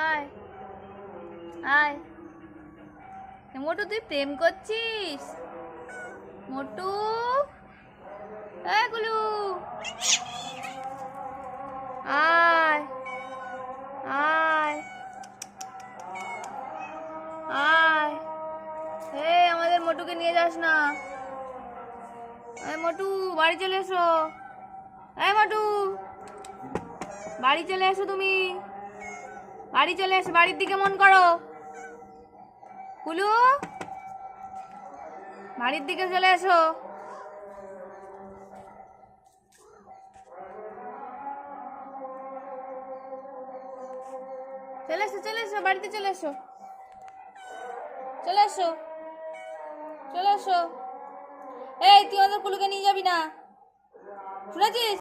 আয় আয়। মোটু তুই প্রেম করছিস? মোটু গুলু আয় আয় আয়। আমাদের মোটুকে নিয়ে যাস না। মোটু বাড়ি চলে এসো। মোটু বাড়ি চলে এসো। তুমি বাড়ি চলে এসো, বাড়ির দিকে মন করো। কুলু বাড়ির দিকে চলে এসো। চলে এসো চলে এসো, বাড়িতে চলে এসো। চলে এসো চলে এসো। তুই আমাদের কুলুকে নিয়ে যাবি না, শুনেছিস?